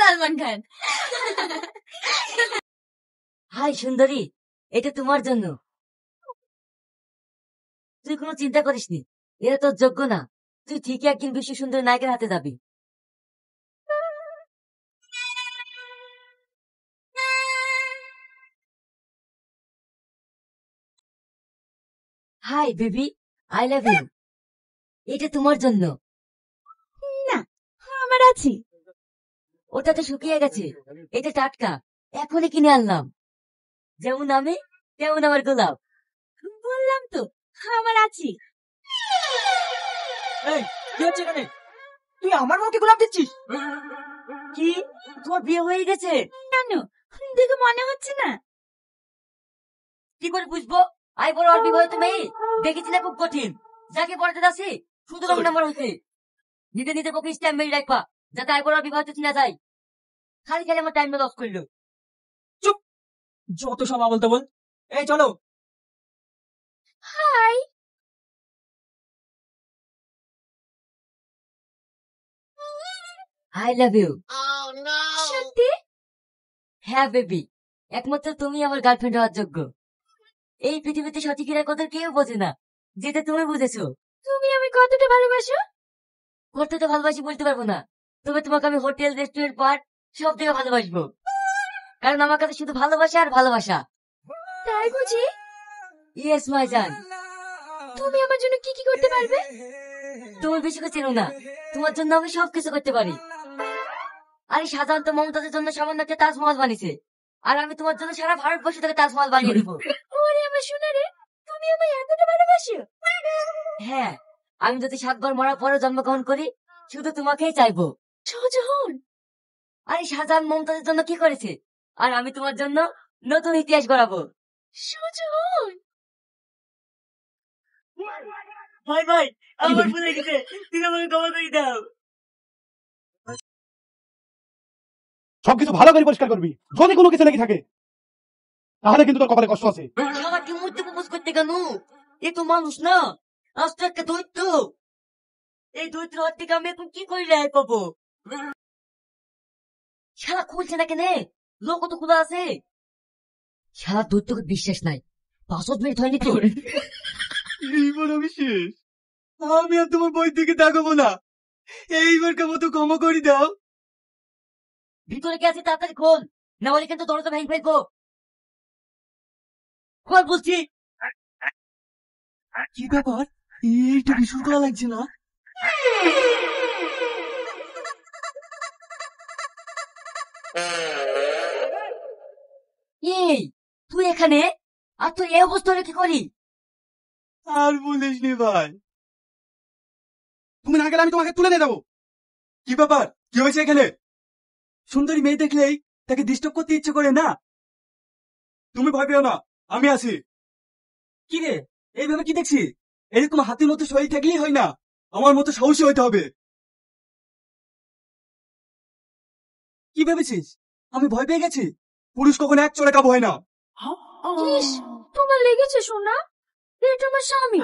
Salman Khan. High সুন্দরী, এটা তোমার জন্য। তুই কোনো চিন্তা করিসনি, এরা তোর যোগ্য না। তুই ঠিকই একদিন বিশ্ব সুন্দরী নায়কের হাতে যাবি। Hi baby, I love you. এটা তোমার জন্য। না, আমার আছে। ওটা তো শুকিয়ে গেছে, এটা টাটকা, এখনই কিনে আনলাম। যেমন আমি তেমন আমার গোলাপ। বললাম তো আমার আছে। এই কি হচ্ছে এখানে? তুই আমার মুখে গোলাপ দিচ্ছিস? কি, তোমার বিয়ে হয়ে গেছে? কেন, দেখে মনে হচ্ছে না? কি করে বুঝবো? আই বড় আর বিবাহিত মেয়ে দেখেছি না, খুব কঠিন। যাকে পড়াতে যাচ্ছি শুধু রং নাম্বার হয়েছে। নিজে নিজে পক্ষে স্ট্যাম্প মেরে রাখবা, যাতে আই বড় আর বিবাহিত চিনা যায়। খালি খালি আমার টাইম লস করলো। চুপ, যত সব বলতে বল। এই চলো। হাই। I love you. সত্যি? হ্যাঁ বেবি, একমাত্র তুমি আমার গার্লফ্রেন্ড হওয়ার যোগ্য। এই পৃথিবীতে সঠিকের কথা কেউ বোঝে না, যেটা তুমি বুঝেছো। তুমি আমি কতটা ভালোবাসো? করতে তো ভালোবাসি বলতে পারবো না, তবে তোমাকে আমি হোটেল রেস্টুরেন্ট পার্ক সব থেকে ভালোবাসবো। কারণ আমার কাছে শুধু ভালোবাসা আর ভালোবাসা। তাই বুঝি? ইয়েস মাই জান। তুমি আমার জন্য কি কি করতে পারবে? তুমি বেশি করে চেনো না, তোমার জন্য আমি সবকিছু করতে পারি। আরে সাধারণত মমতাজের জন্য সামান্য একটা তাজমহল বানিয়েছে, আর আমি তোমার জন্য সারা ভারতবর্ষ থেকে তাজমহল বানিয়ে দেবো। ওরে আমার সোনা রে, তুমি আমায় এতটা ভালোবাসো? হ্যাঁ, আমি যদি 7 বার মরার পরে জন্মগ্রহণ করি, শুধু তোমাকেই চাইবো। শাহজাহান। আরে শাহজাহান মমতাজের জন্য কি করেছে, আর আমি তোমার জন্য নতুন ইতিহাস গড়াবো। শাহজাহান। ভাই ভাই, আমার ভুলে গেছে, তুমি আমাকে ক্ষমা করে দাও। সবকিছু ভালো করে পরিষ্কার করবি, যদি কোনো কিছু লেগে থাকে তাহলে কিন্তু তোর কপালে কষ্ট আছে। আমাকে মধ্যে প্রপোজ করতে কেন? এ তো মানুষ না, আজ তো একটা দৈত্য। এই দৈত্য হাত থেকে আমি এখন কি করে রেহাই পাবো? শালা খুলছে না কেন? লোক তো খোলা আছে। শালা দৈত্যকে বিশ্বাস নাই, 5 মিনিট হয়নি তো। এইবার আমি শেষ, আমি আর তোমার বই দিকে তাকাবো না। এইবারকার মতো ক্ষমা করে দাও। ভিতরে কে আছে তাড়াতাড়ি খোল, না হলে কিন্তু দরজা ভেঙে ফেলবো। খোল বলছি। কি ব্যাপার, এইটা ভীষণ করা লাগছে না? এই তুই এখানে, আর তুই এই অবস্থা হলে কি করি? আর বলিস নি ভাই, তুমি না গেলে আমি তোমাকে তুলে নিয়ে যাবো। কি ব্যাপার, কি হয়েছে এখানে? সুন্দরী মেয়ে দেখলেই তাকে ডিস্টার্ব করতে ইচ্ছে করে না? তুমি ভয় পেও না, আমি আছি। কি রে, এইভাবে কি দেখছি? এরকম হাতির মতো শরীর থাকলেই হয় না, আমার মতো সাহসী হইতে হবে। কি ভেবেছিস আমি ভয় পেয়ে গেছি? পুরুষ কখনো এক চড়ে কাবু হয় না। ইস, তোমার লেগেছে সোনা? এটা আমার স্বামী।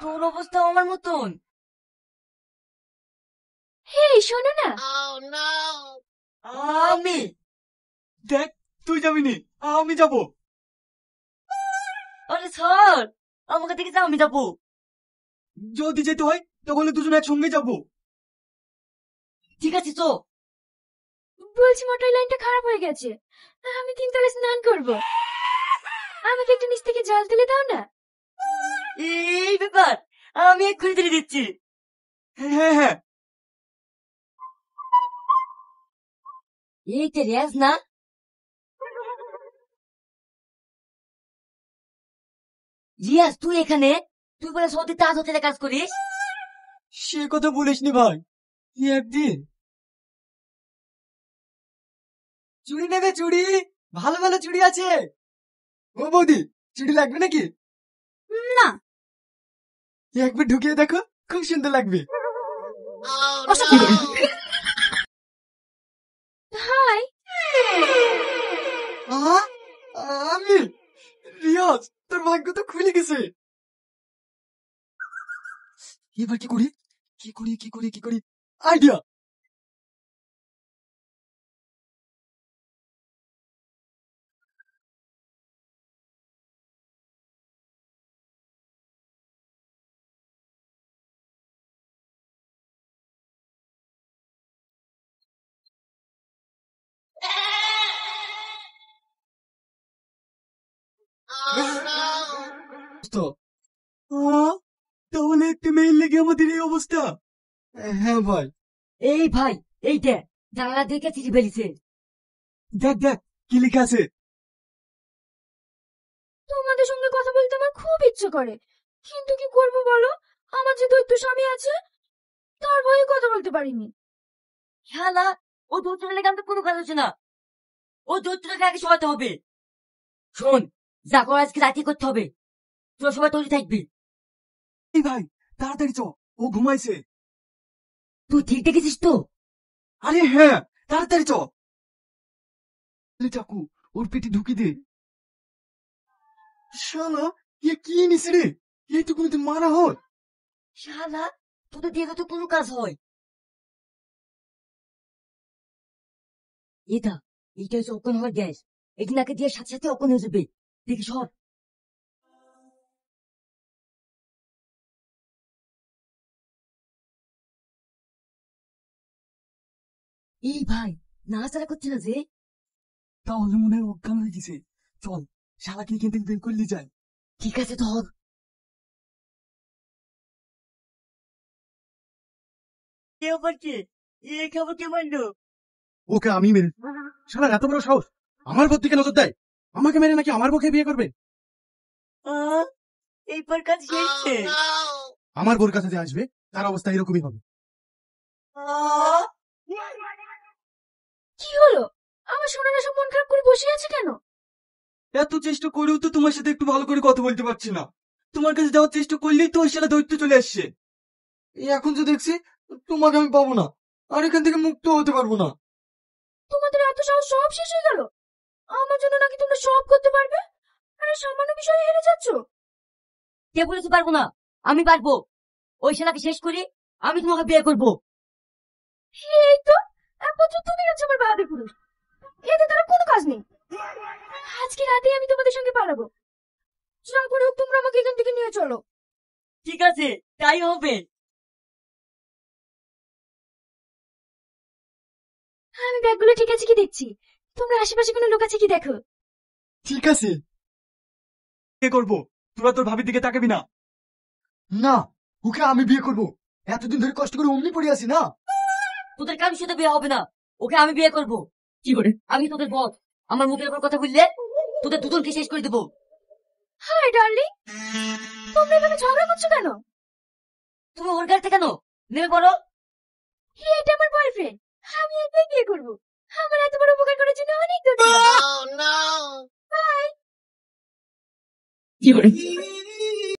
তোর অবস্থা আমার মতন। হে শোনো না। আমি দেখ, তুই যাবি নি, আমি যাবো। আরে স্যার, আমাকে দেখে আমি যাবো। যদি যেতে হয় তাহলে দুজনে একসঙ্গে যাবো। ঠিক আছে তো। বলছি মোটর লাইনটা খারাপ হয়ে গেছে, আমি 3 তলায় স্নান করব। আমাকে একটু নিচ থেকে জল তুলে দাও না। এই ব্যাপার, আমি এক্ষুনি তুলে দিচ্ছি। হ্যাঁ হ্যাঁ। এই তো রেয়াজ না? রিয়াজ তুই এখানে? তুই বলে সৌদি তাজ হোটেলে কাজ করিস? সে কথা বলিস নি ভাই, একদিন চুড়ি নেবে, চুড়ি ভালো ভালো চুড়ি আছে। ও বৌদি, চুড়ি লাগবে নাকি? না। একবার ঢুকিয়ে দেখো, খুব সুন্দর লাগবে। হাই। আমি রিয়াজ, তোর ভাগ্য তো খুলে গেছে। এবার কি করি, কি করি, কি করি, কি করি? আইডিয়া, তো তাহলে একটা মেয়ের লেগে আমাদের এই অবস্থা। হ্যাঁ ভাই। এই ভাই, এই দেখ, জানালা দেখে চিঠি ফেলিছে। দেখ দেখ কি লেখা আছে। তোমাদের সঙ্গে কথা বলতে আমার খুব ইচ্ছে করে, কিন্তু কি করব বলো, আমার যে দৈত্য স্বামী আছে, তার ভয়ে কথা বলতে পারিনি। শালা, ও দৌড়টা লেগে আমাদের কোনো কাজ হচ্ছে না। ও দৌড়টাকে আগে সরাতে হবে। শোন, যা করার আজকে রাতে করতে হবে। তোরা সবাই তৈরি থাকবি। এই ভাই তাড়াতাড়ি চ, ও ঘুমাইছে। তুই ঠিক দেখেছিস তো? আরে হ্যাঁ, তাড়াতাড়ি চ। চাকু ওর পেটে ঢুকি দে। শালা এ কি নিছে রে, এই তো কোনোদিন মারা হয়। শালা, তোদের দিয়ে তো কোনো কাজ হয়। এটা এটা হচ্ছে অজ্ঞান হওয়ার গ্যাস। এটি নাকে দিয়ে সাথে সাথে অজ্ঞান হয়ে যাবে। দেখি সব। এই ভাই, নাড়াচাড়া করছে না যে। তাহলে মনে হয় অজ্ঞান হয়ে গেছে। চল শালাকে এখান থেকে বের করলে যাই। ঠিক আছে ধর। কে আবার কে? এ খবর কে মারলো? ওকে আমি মেরে, শালা এত বড় সাহস আমার বোর দিকে নজর দেয়। আমাকে মেরে নাকি আমার বউকে বিয়ে করবে? এইবার কাজ শেষছে। আমার বোর কাছে যে আসবে তার অবস্থা এরকমই হবে। কি হলো? আমার সোনারা সব মন খারাপ করে বসে আছে কেন? এত চেষ্টা করেও তো তোমার সাথে একটু ভালো করে কথা বলতে পারছি না। তোমার কাছে যাওয়ার চেষ্টা করলেই তো ওই শালা দৈত্য চলে আসছে। এখন তো দেখছি তোমাকে আমি পাবো না, আর এখান থেকে মুক্ত হতে পারবো না। তোমাদের এত সাহস সব শেষ হয়ে গেল? আমার জন্য নাকি তোমরা সব করতে পারবে, আরে সামান্য বিষয়ে হেরে যাচ্ছ। কে বলেছে পারবো না? আমি পারবো। ওই শালাকে শেষ করি, আমি তোমাকে বিয়ে করবো। এই তো একমাত্র তুমি হচ্ছে আমার বাদে পুরুষ, এতে তারা কোনো কাজ নেই। আজকে রাতেই আমি তোমাদের সঙ্গে পালাবো। যা করে হোক তোমরা আমাকে এখান থেকে নিয়ে চলো। ঠিক আছে, তাই হবে। আমি ব্যাগগুলো ঠিক আছে কি দেখছি, তোমরা আশেপাশে কোনো লোক আছে কি দেখো। ঠিক আছে। বিয়ে করবো, তোরা তোর ভাবির দিকে তাকাবি না। না, ওকে আমি বিয়ে করবো। এতদিন ধরে কষ্ট করে অমনি পড়ে আছি না। তোদের কারোর সাথে বিয়ে হবে না। ওকে আমি বিয়ে করবো। কি করে? আমি তোদের বস। আমার মুখের উপর কথা বললে তোদের দুজনকে শেষ করে দেবো। হাই ডার্লিং, তোমরা এভাবে ঝগড়া করছো কেন? তুমি ওর গাড়িতে কেন? নেমে পড়ো। এটা আমার বয়ফ্রেন্ড, আমি একে বিয়ে করবো। আমার এত বড় উপকার করার জন্য অনেক ধন্যবাদ। বাই। কি করে?